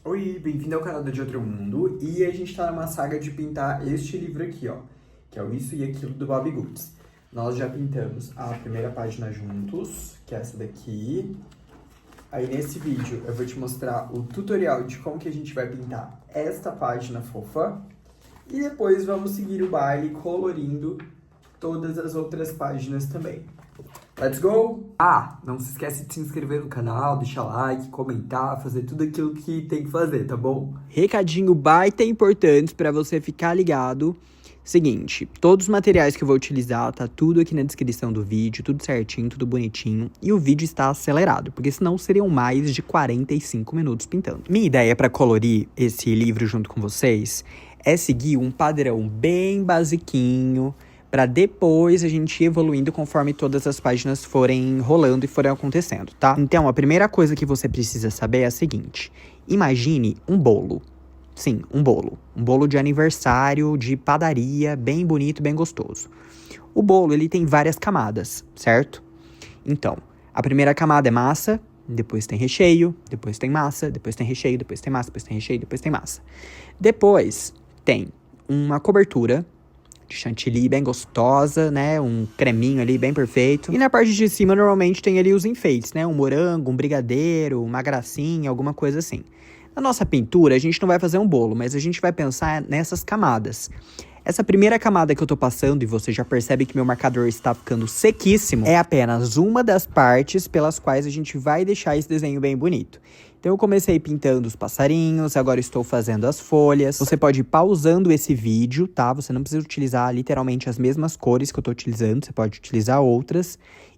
Oi, bem-vindo ao canal da De Outro Mundo. E a gente tá numa saga de pintar este livro aqui, ó, que é o Isso e Aquilo do Bobbie Goods. Nós já pintamos a primeira página juntos, que é essa daqui. Aí nesse vídeo eu vou te mostrar o tutorial de como que a gente vai pintar esta página fofa. E depois vamos seguir o baile colorindo todas as outras páginas também. Let's go! Não se esquece de se inscrever no canal, deixar like, comentar, fazer tudo aquilo que tem que fazer, tá bom? Recadinho baita importante para você ficar ligado. Seguinte, todos os materiais que eu vou utilizar, tá tudo aqui na descrição do vídeo, tudo certinho, tudo bonitinho. E o vídeo está acelerado, porque senão seriam mais de 45 minutos pintando. Minha ideia para colorir esse livro junto com vocês é seguir um padrão bem basiquinho, para depois a gente ir evoluindo conforme todas as páginas forem rolando e forem acontecendo, tá? Então, a primeira coisa que você precisa saber é a seguinte. Imagine um bolo. Sim, um bolo. Um bolo de aniversário, de padaria, bem bonito, bem gostoso. O bolo, ele tem várias camadas, certo? Então, a primeira camada é massa, depois tem recheio, depois tem massa, depois tem recheio, depois tem massa, depois tem recheio, depois tem massa. Depois tem uma cobertura de chantilly bem gostosa, né? Um creminho ali bem perfeito. E na parte de cima, normalmente, tem ali os enfeites, né? Um morango, um brigadeiro, uma gracinha, alguma coisa assim. Na nossa pintura, a gente não vai fazer um bolo, mas a gente vai pensar nessas camadas. Essa primeira camada que eu tô passando, e você já percebe que meu marcador está ficando sequíssimo, é apenas uma das partes pelas quais a gente vai deixar esse desenho bem bonito. Então eu comecei pintando os passarinhos, agora estou fazendo as folhas. Você pode ir pausando esse vídeo, tá? Você não precisa utilizar literalmente as mesmas cores que eu tô utilizando, você pode utilizar outras.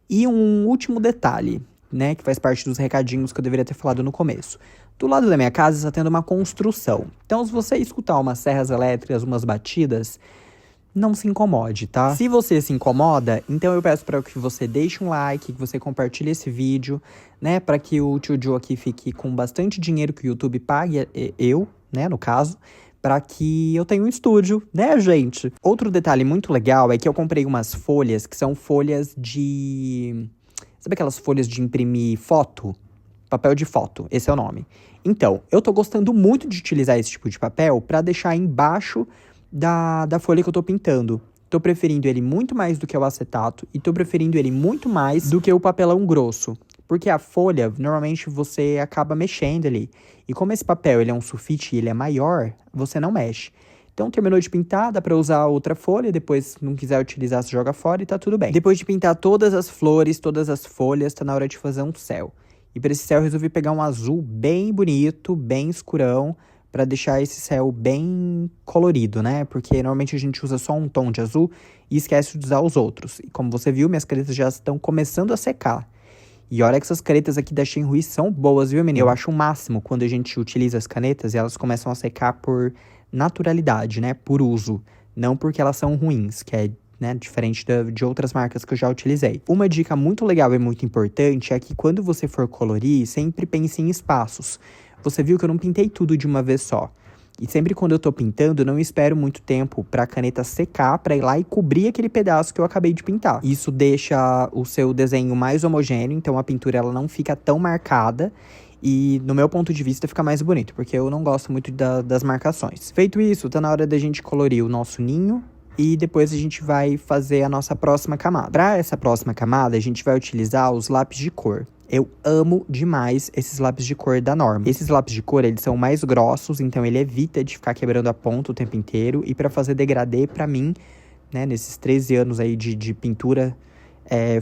E um último detalhe, né, que faz parte dos recadinhos que eu deveria ter falado no começo. Do lado da minha casa está tendo uma construção. Então se você escutar umas serras elétricas, umas batidas, não se incomode, tá? Se você se incomoda, então eu peço para que você deixe um like, que você compartilhe esse vídeo, né? Para que o tio Joe aqui fique com bastante dinheiro que o YouTube pague, eu, né, no caso, para que eu tenha um estúdio, né, gente? Outro detalhe muito legal é que eu comprei umas folhas, que são folhas de... Sabe aquelas folhas de imprimir foto? Papel de foto, esse é o nome. Então, eu tô gostando muito de utilizar esse tipo de papel para deixar embaixo da folha que eu tô pintando. Tô preferindo ele muito mais do que o acetato e tô preferindo ele muito mais do que o papelão grosso. Porque a folha, normalmente você acaba mexendo ali. E como esse papel ele é um sulfite e ele é maior, você não mexe. Então, terminou de pintar, dá pra usar outra folha, depois, não quiser utilizar, você joga fora e tá tudo bem. Depois de pintar todas as flores, todas as folhas, tá na hora de fazer um céu. E para esse céu eu resolvi pegar um azul bem bonito, bem escurão, para deixar esse céu bem colorido, né? Porque normalmente a gente usa só um tom de azul e esquece de usar os outros. E como você viu, minhas canetas já estão começando a secar. E olha que essas canetas aqui da Shin são boas, viu, menino? Eu acho o máximo quando a gente utiliza as canetas e elas começam a secar por naturalidade, né? Por uso. Não porque elas são ruins, que é, né, diferente de outras marcas que eu já utilizei. Uma dica muito legal e muito importante é que quando você for colorir, sempre pense em espaços. Você viu que eu não pintei tudo de uma vez só. E sempre quando eu tô pintando, eu não espero muito tempo pra caneta secar, pra ir lá e cobrir aquele pedaço que eu acabei de pintar. Isso deixa o seu desenho mais homogêneo, então a pintura ela não fica tão marcada. E, no meu ponto de vista, fica mais bonito, porque eu não gosto muito das marcações. Feito isso, tá na hora da gente colorir o nosso ninho. E depois a gente vai fazer a nossa próxima camada. Para essa próxima camada, a gente vai utilizar os lápis de cor. Eu amo demais esses lápis de cor da Norma. Esses lápis de cor, eles são mais grossos, então ele evita de ficar quebrando a ponta o tempo inteiro. E para fazer degradê, para mim, né, nesses 13 anos aí de pintura,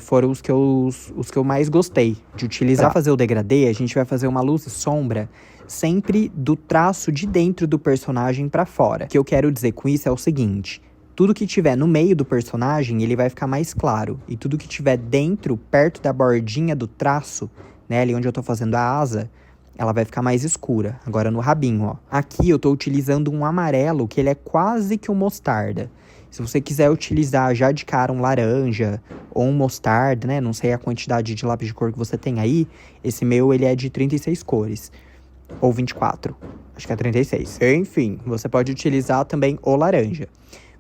foram os que eu mais gostei de utilizar. Para fazer o degradê, a gente vai fazer uma luz e sombra sempre do traço de dentro do personagem para fora. O que eu quero dizer com isso é o seguinte: tudo que tiver no meio do personagem, ele vai ficar mais claro. E tudo que tiver dentro, perto da bordinha do traço, né, ali onde eu tô fazendo a asa, ela vai ficar mais escura. Agora no rabinho, ó. Aqui eu tô utilizando um amarelo, que ele é quase que um mostarda. Se você quiser utilizar já de cara um laranja ou um mostarda, né, não sei a quantidade de lápis de cor que você tem aí, esse meu, ele é de 36 cores. Ou 24. Acho que é 36. Enfim, você pode utilizar também o laranja.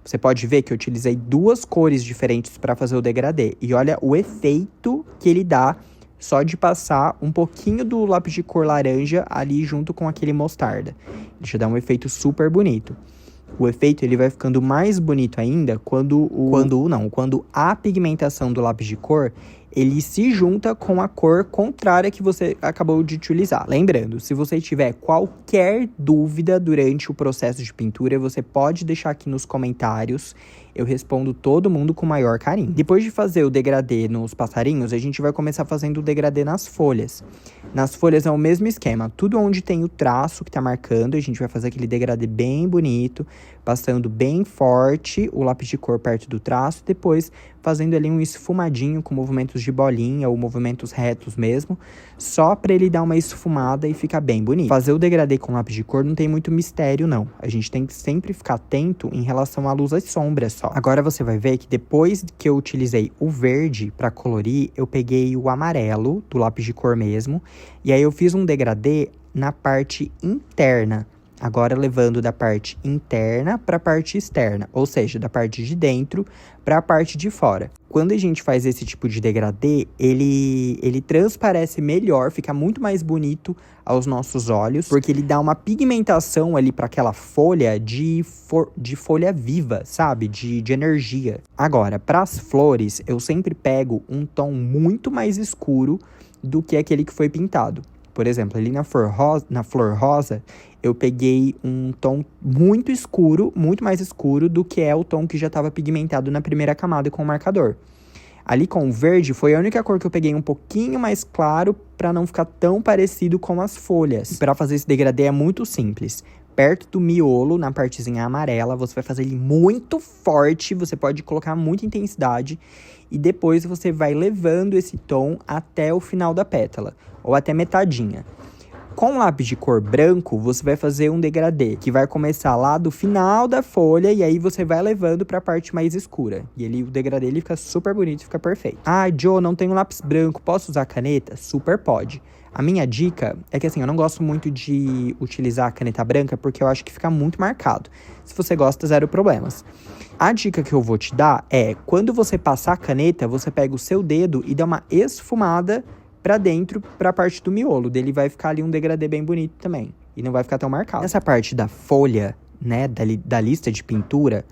Você pode ver que eu utilizei duas cores diferentes para fazer o degradê. E olha o efeito que ele dá só de passar um pouquinho do lápis de cor laranja ali junto com aquele mostarda. Deixa eu dar um efeito super bonito. O efeito ele vai ficando mais bonito ainda quando a pigmentação do lápis de cor ele se junta com a cor contrária que você acabou de utilizar. Lembrando, se você tiver qualquer dúvida durante o processo de pintura, você pode deixar aqui nos comentários. Eu respondo todo mundo com o maior carinho. Depois de fazer o degradê nos passarinhos, a gente vai começar fazendo o degradê nas folhas. Nas folhas é o mesmo esquema. Tudo onde tem o traço que tá marcando, a gente vai fazer aquele degradê bem bonito, passando bem forte o lápis de cor perto do traço, depois fazendo ali um esfumadinho com movimentos de bolinha ou movimentos retos mesmo, só para ele dar uma esfumada e ficar bem bonito. Fazer o degradê com lápis de cor não tem muito mistério, não. A gente tem que sempre ficar atento em relação à luz e sombras só. Agora você vai ver que depois que eu utilizei o verde para colorir, eu peguei o amarelo do lápis de cor mesmo, e aí eu fiz um degradê na parte interna. Agora levando da parte interna para a parte externa, ou seja, da parte de dentro para a parte de fora. Quando a gente faz esse tipo de degradê, ele transparece melhor, fica muito mais bonito aos nossos olhos, porque ele dá uma pigmentação ali para aquela folha de folha viva, sabe? De energia. Agora, para as flores, eu sempre pego um tom muito mais escuro do que aquele que foi pintado. Por exemplo, ali na flor rosa, eu peguei um tom muito escuro, muito mais escuro do que é o tom que já estava pigmentado na primeira camada com o marcador. Ali com o verde foi a única cor que eu peguei um pouquinho mais claro para não ficar tão parecido com as folhas. E para fazer esse degradê é muito simples. Perto do miolo, na partezinha amarela, você vai fazer ele muito forte, você pode colocar muita intensidade e depois você vai levando esse tom até o final da pétala, ou até metadinha. Com lápis de cor branco, você vai fazer um degradê, que vai começar lá do final da folha e aí você vai levando para a parte mais escura. E o degradê ele fica super bonito, fica perfeito. Ah, Joe, não tenho lápis branco, posso usar caneta? Super pode. A minha dica é que assim, eu não gosto muito de utilizar a caneta branca porque eu acho que fica muito marcado. Se você gosta, zero problemas. A dica que eu vou te dar é, quando você passar a caneta, você pega o seu dedo e dá uma esfumada pra dentro, pra parte do miolo. Dele vai ficar ali um degradê bem bonito também. E não vai ficar tão marcado. Nessa parte da folha, né, da lista de pintura,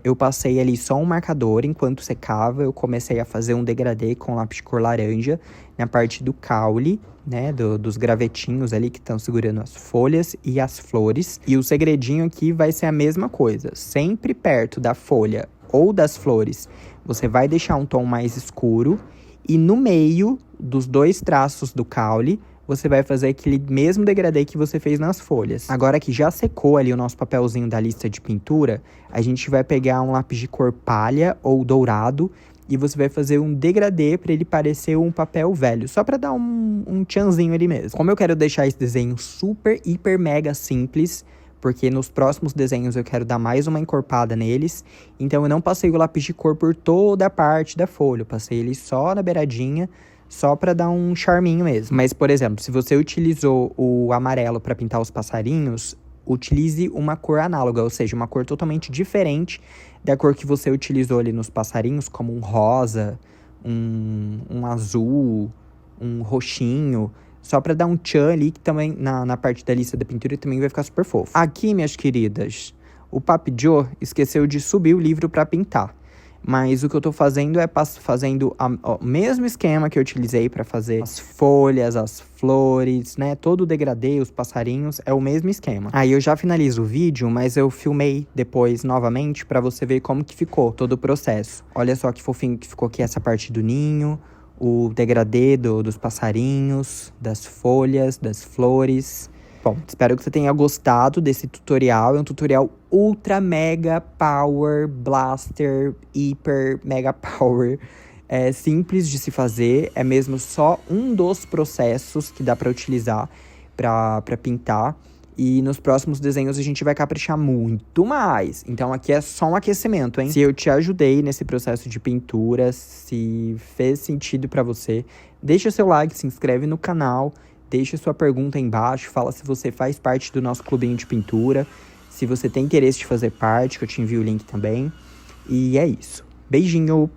eu passei ali só um marcador. Enquanto secava, eu comecei a fazer um degradê com lápis de cor laranja na parte do caule, né, dos gravetinhos ali que estão segurando as folhas e as flores. E o segredinho aqui vai ser a mesma coisa. Sempre perto da folha ou das flores, você vai deixar um tom mais escuro. E no meio dos dois traços do caule, você vai fazer aquele mesmo degradê que você fez nas folhas. Agora que já secou ali o nosso papelzinho da lista de pintura, a gente vai pegar um lápis de cor palha ou dourado e você vai fazer um degradê para ele parecer um papel velho, só para dar um tchanzinho ali mesmo. Como eu quero deixar esse desenho super, hiper, mega simples, porque nos próximos desenhos eu quero dar mais uma encorpada neles, então eu não passei o lápis de cor por toda a parte da folha, eu passei ele só na beiradinha, só para dar um charminho mesmo. Mas, por exemplo, se você utilizou o amarelo para pintar os passarinhos, utilize uma cor análoga, ou seja, uma cor totalmente diferente da cor que você utilizou ali nos passarinhos, como um rosa, um azul, um roxinho, só pra dar um tchan ali, que também na parte da lista da pintura também vai ficar super fofo. Aqui, minhas queridas, o Papi Joe esqueceu de subir o livro pra pintar. Mas o que eu tô fazendo é fazendo o mesmo esquema que eu utilizei pra fazer as folhas, as flores, né? Todo o degradê, os passarinhos, é o mesmo esquema. Aí eu já finalizo o vídeo, mas eu filmei depois novamente pra você ver como que ficou todo o processo. Olha só que fofinho que ficou aqui essa parte do ninho, o degradê dos passarinhos, das folhas, das flores. Bom, espero que você tenha gostado desse tutorial. É um tutorial ultra mega power, blaster, hiper mega power. É simples de se fazer, é mesmo só um dos processos que dá pra utilizar pra pintar. E nos próximos desenhos a gente vai caprichar muito mais. Então aqui é só um aquecimento, hein? Se eu te ajudei nesse processo de pintura, se fez sentido pra você, deixa seu like, se inscreve no canal, deixa sua pergunta aí embaixo, fala se você faz parte do nosso clubinho de pintura, se você tem interesse de fazer parte, que eu te envio o link também. E é isso. Beijinho!